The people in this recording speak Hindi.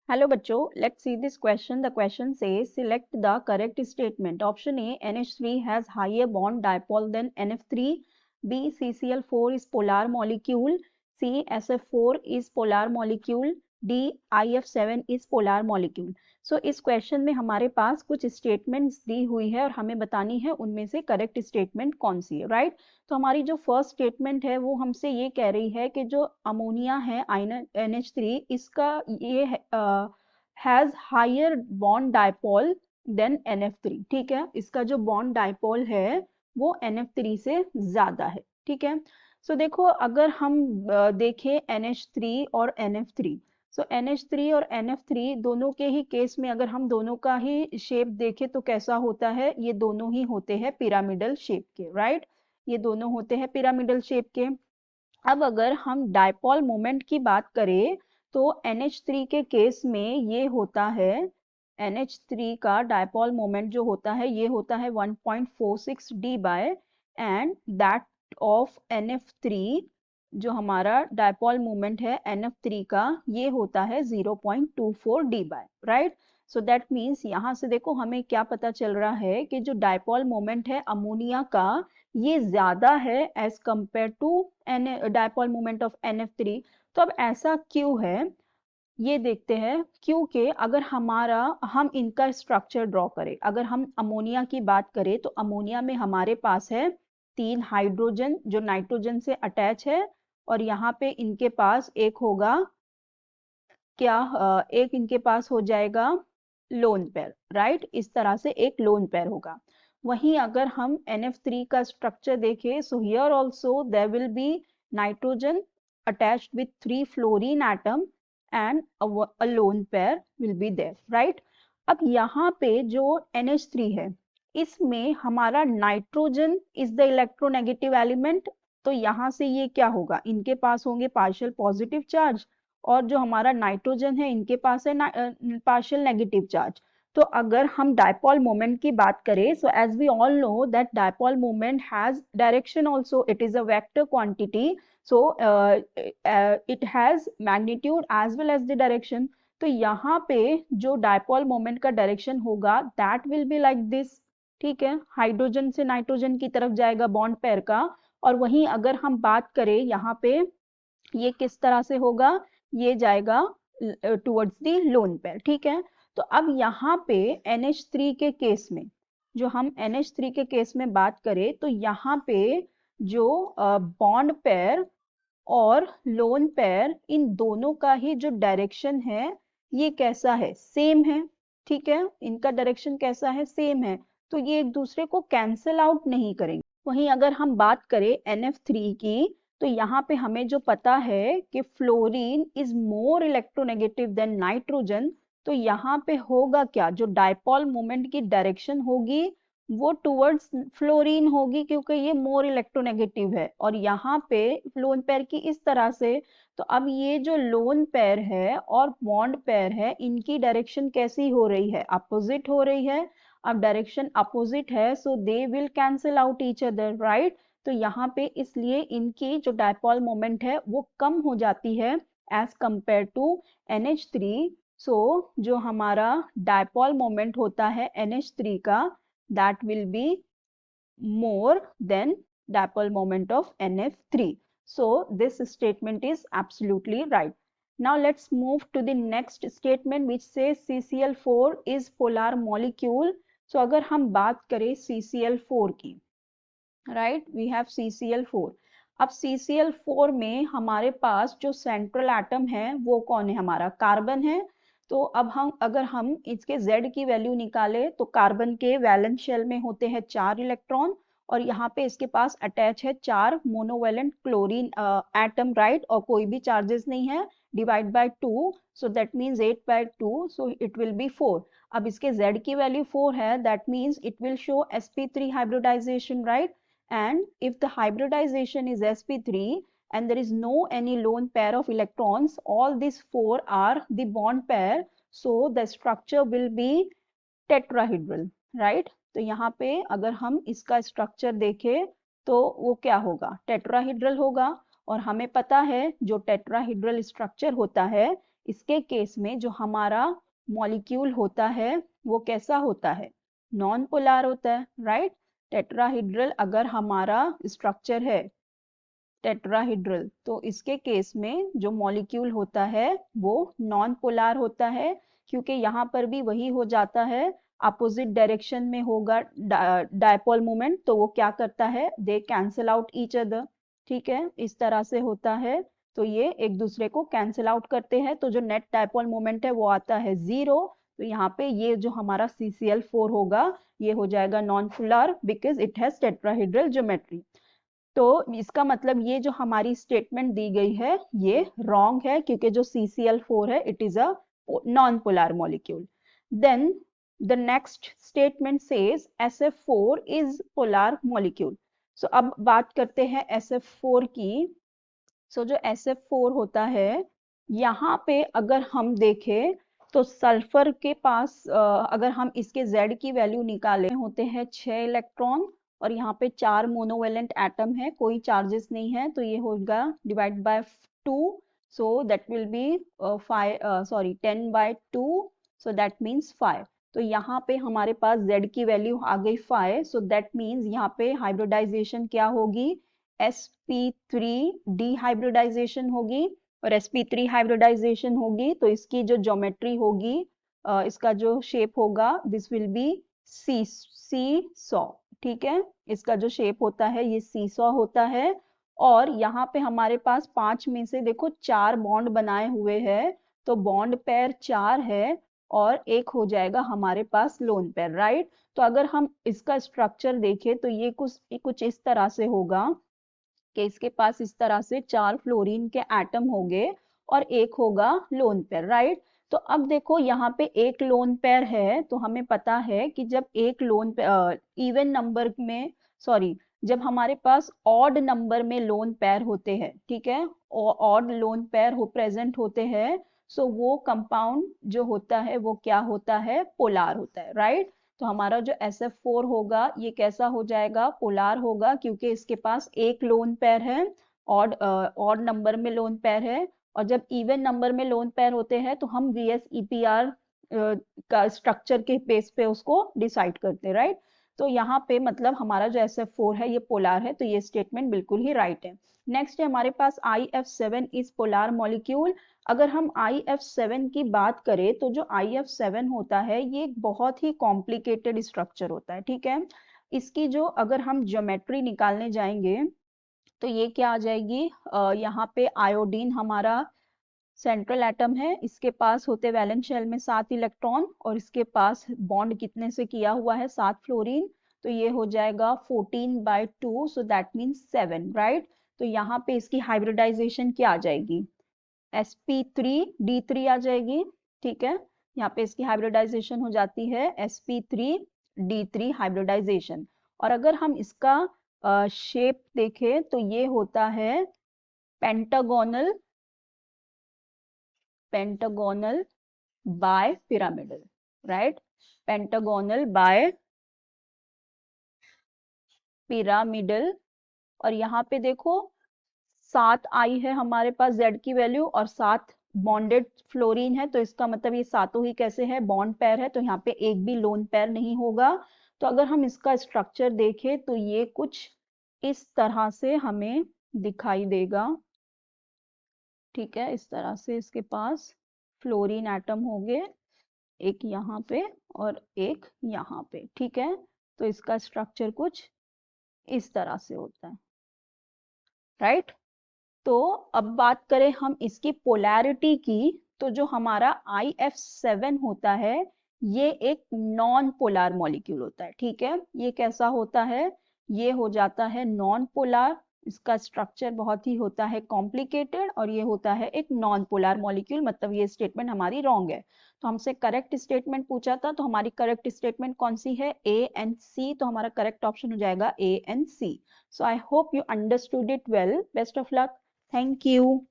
Hello bachcho, let's see this question. The question says select the correct statement. Option A, NH3 has higher bond dipole than NF3. B, CCl4 is polar molecule. C, SF4 is polar molecule. D, IF7 is polar molecule. So इस क्वेश्चन में हमारे पास कुछ स्टेटमेंट्स दी हुई है और हमें बतानी है उनमें से करेक्ट स्टेटमेंट कौन सी है, राइट? तो हमारी जो फर्स्ट स्टेटमेंट है वो हमसे ये कह रही है कि जो अमोनिया है NH3 इसका ये has higher bond dipole than NF3। ठीक है, इसका जो बॉन्ड डाइपोल है वो NF3 से ज्यादा है। ठीक है, सो देखो अगर हम देखें NH3 और NF3, सो NH3 और NF3 दोनों के ही केस में अगर हम दोनों का ही शेप देखें तो कैसा होता है, ये दोनों ही होते हैं पिरामिडल शेप के, राइट? ये दोनों होते हैं पिरामिडल शेप के। अब अगर हम डाइपोल मोमेंट की बात करें तो NH3 के केस में ये होता है, NH3 का डाइपोल मोमेंट जो होता है ये होता है 1.46 d बाय, एंड दैट ऑफ NF3 जो हमारा डाइपोल मोमेंट है NF3 का ये होता है 0.24 d बाय, राइट? सो दैट मीन्स यहाँ से देखो हमें क्या पता चल रहा है कि जो डाइपोल मोमेंट है अमोनिया का ये ज्यादा है as compare to dipole moment of NF3। तो अब ऐसा क्यों है ये देखते हैं। क्योंकि अगर हम इनका स्ट्रक्चर ड्रॉ करें, अगर हम अमोनिया की बात करें तो अमोनिया में हमारे पास है 3 हाइड्रोजन जो नाइट्रोजन से अटैच है, और यहाँ पे इनके पास एक होगा क्या, एक इनके पास हो जाएगा लोन पेयर, राइट? इस तरह से एक लोन पेयर होगा। वहीं अगर हम NF3 का स्ट्रक्चर देखें, so here also there will be nitrogen attached with 3 fluorine atom and a lone pair will be there, right? अब यहाँ पे जो NH3 है इसमें हमारा nitrogen is the electronegative element, तो यहाँ से ये क्या होगा, इनके पास होंगे पार्शियल पॉजिटिव चार्ज, और जो हमारा नाइट्रोजन है इनके पास है पार्शियल नेगेटिव चार्ज। तो अगर हम डाइपोल मोमेंट की बात करें, so as we all know that dipole moment has direction also, it is a vector quantity, so it has magnitude as well as the direction. तो यहाँ पे जो डाइपोल मोमेंट का डायरेक्शन होगा that will be like this. ठीक है, हाइड्रोजन से नाइट्रोजन की तरफ जाएगा बॉन्ड पेयर का, और वहीं अगर हम बात करें यहाँ पे ये किस तरह से होगा, ये जाएगा टुवर्ड्स द लोन पेयर। ठीक है, तो अब यहाँ पे NH3 के केस में, जो हम NH3 के केस में बात करें तो यहाँ पे जो बॉन्ड पेयर और लोन पेयर इन दोनों का ही जो डायरेक्शन है ये कैसा है, सेम है। ठीक है, इनका डायरेक्शन कैसा है, सेम है, तो ये एक दूसरे को कैंसिल आउट नहीं करेंगे। वहीं अगर हम बात करें NF3 की, तो यहाँ पे हमें जो पता है कि fluorine is more electronegative than nitrogen, तो यहाँ पे होगा क्या, जो डाइपोल मोमेंट की डायरेक्शन होगी वो टुवर्ड्स फ्लोरीन होगी क्योंकि ये मोर इलेक्ट्रोनेगेटिव है, और यहाँ पे लोन पेयर की इस तरह से। तो अब ये जो लोन पेयर है और बॉन्ड पेयर है इनकी डायरेक्शन कैसी हो रही है, अपोजिट हो रही है। अब डायरेक्शन अपोजिट है so they will cancel out each other, right? तो यहाँ पे इसलिए इनकी जो डाइपोल मोमेंट है वो कम हो जाती है एज कंपेयर टू NH3। सो जो हमारा डाइपोल मोमेंट होता है NH3 का that will be more than dipole moment of NF3. So this statement is absolutely right. Now let's move to the next statement which says CCl4 is polar molecule. So अगर हम बात करें CCl4 की, right, we have CCl4। अब CCl4 में हमारे पास जो सेंट्रल एटम है वो कौन है, हमारा कार्बन है। तो अब अगर हम इसके Z की वैल्यू निकाले तो कार्बन के वैलेंस शेल में होते हैं 4 इलेक्ट्रॉन, और यहाँ पे इसके पास अटैच है 4 मोनोवेलेंट क्लोरीन एटम, राइट? और कोई भी चार्जेस नहीं है, divide by 2, so that means 8 by 2, so it will be 4। अब इसके Z की वैल्यू 4 है, that means it will show sp3 hybridization, right? And if the hybridization is sp3 and there is no any lone pair of electrons, all these 4 are the bond pair, so the structure will be tetrahedral, right? तो यहाँ पे अगर हम इसका स्ट्रक्चर देखें तो वो क्या होगा, टेट्राहेड्रल होगा। और हमें पता है जो टेट्राहेड्रल स्ट्रक्चर होता है इसके केस में जो हमारा मॉलिक्यूल होता है वो कैसा होता है, नॉन पोलर होता है, राइट। टेट्राहीड्रल अगर हमारा स्ट्रक्चर है टेट्राहीड्रल, तो इसके केस में जो मॉलिक्यूल होता है वो नॉन पोलर होता है, क्योंकि यहाँ पर भी वही हो जाता है, अपोजिट डायरेक्शन में होगा डायपोल मोमेंट, तो वो क्या करता है, दे कैंसल आउट ईच अदर, ठीक है, इस तरह से होता है। तो ये एक दूसरे को कैंसिल आउट करते हैं, तो जो नेट डायपोल मोमेंट है वो आता है 0। तो यहाँ पे ये जो हमारा CCl4 होगा ये हो जाएगा non polar because it has tetrahedral geometry. तो इसका मतलब ये जो हमारी स्टेटमेंट दी गई है ये रॉन्ग है, क्योंकि जो CCl4 है it is a non polar molecule. Then the next statement says SF4 is polar molecule. So अब बात करते हैं SF4 की। सो जो SF4 होता है, यहाँ पे अगर हम देखें तो सल्फर के पास अगर हम इसके Z की वैल्यू निकालें, होते हैं 6 इलेक्ट्रॉन और यहाँ पे 4 मोनोवेलेंट एटम है, कोई चार्जेस नहीं है, तो ये होगा divide by 2, so that will B 10/2, so that means 5। तो यहाँ पे हमारे पास Z की वैल्यू आ गई 5, सो दैट मीन्स यहाँ पे हाइब्रिडाइजेशन क्या होगी, sp3 डिहाइब्रिडाइजेशन होगी, और sp3 हाइब्रिडाइजेशन होगी तो इसकी जो ज्योमेट्री होगी, इसका जो शेप होगा, दिस विल बी सीसॉ, ठीक है, इसका जो शेप होता है ये सीसॉ होता है। और यहाँ पे हमारे पास 5 में से देखो 4 बॉन्ड बनाए हुए हैं, तो बॉन्ड पेयर 4 है और एक हो जाएगा हमारे पास लोन पेयर, राइट। तो अगर हम इसका स्ट्रक्चर देखें तो ये कुछ इस तरह से होगा कि इसके पास इस तरह से 4 फ्लोरीन के एटम होंगे और एक होगा लोन पेयर, राइट। तो अब देखो यहाँ पे एक लोन पेयर है, तो हमें पता है कि जब एक लोन इवन नंबर में, सॉरी, जब हमारे पास ऑड नंबर में लोन पेयर होते हैं, ठीक है, ऑड लोन पेयर प्रेजेंट होते हैं, सो वो कंपाउंड जो होता है वो क्या होता है, पोलर होता है, राइट। तो हमारा जो SF4 होगा ये कैसा हो जाएगा, पोलर होगा, क्योंकि इसके पास एक लोन पेयर है, ऑड नंबर में लोन पेयर है, और जब इवन नंबर में लोन पेयर होते हैं तो हम VSEPR का स्ट्रक्चर के बेस पे उसको डिसाइड करते हैं, राइट। तो यहाँ पे मतलब हमारा जो SF4 है ये पोलर है, तो ये स्टेटमेंट बिल्कुल ही राइट है। नेक्स्ट है हमारे पास IF7 इज पोलर मॉलिक्यूल। अगर हम IF7 की बात करें तो जो IF7 होता है ये एक बहुत ही कॉम्प्लिकेटेड स्ट्रक्चर होता है, ठीक है। इसकी जो अगर हम ज्योमेट्री निकालने जाएंगे तो ये क्या आ जाएगी, यहाँ पे आयोडीन हमारा सेंट्रल एटम है, इसके पास होते वैलेंस शेल में 7 इलेक्ट्रॉन और इसके पास बॉन्ड कितने से किया हुआ है, 7 फ्लोरीन, तो ये हो जाएगा 14/2, सो दैट मीन्स 7, राइट। तो यहाँ पे इसकी हाइब्रिडाइजेशन क्या आ जाएगी, sp3d3 आ जाएगी, ठीक है, यहाँ पे इसकी हाइब्रिडाइजेशन हो जाती है sp3d3 हाइब्रिडाइजेशन। और अगर हम इसका शेप देखें तो ये होता है pentagonal bipyramidal, right, pentagonal bipyramidal. और यहाँ पे देखो 7 आई है हमारे पास Z की वैल्यू और 7 बॉन्डेड फ्लोरीन है, तो इसका मतलब ये सातों ही कैसे है, बॉन्ड पेयर है, तो यहाँ पे एक भी लोन पेयर नहीं होगा। तो अगर हम इसका स्ट्रक्चर देखें तो ये कुछ इस तरह से हमें दिखाई देगा, ठीक है, इस तरह से इसके पास फ्लोरीन एटम होंगे, एक यहाँ पे और एक यहाँ पे, ठीक है। तो इसका स्ट्रक्चर कुछ इस तरह से होता है, राइट। तो अब बात करें हम इसकी पोलैरिटी की, तो जो हमारा IF7 होता है ये एक नॉन पोलर मॉलिक्यूल होता है, ठीक है। ये कैसा होता है, ये हो जाता है नॉन पोलर, इसका स्ट्रक्चर बहुत ही होता है कॉम्प्लिकेटेड और ये होता है एक नॉन पोलर मॉलिक्यूल, मतलब ये स्टेटमेंट हमारी रॉन्ग है। तो हमसे करेक्ट स्टेटमेंट पूछा था, तो हमारी करेक्ट स्टेटमेंट कौन सी है, A and C, तो हमारा करेक्ट ऑप्शन हो जाएगा A and C। So I hope you understood it well. Best of luck. Thank you.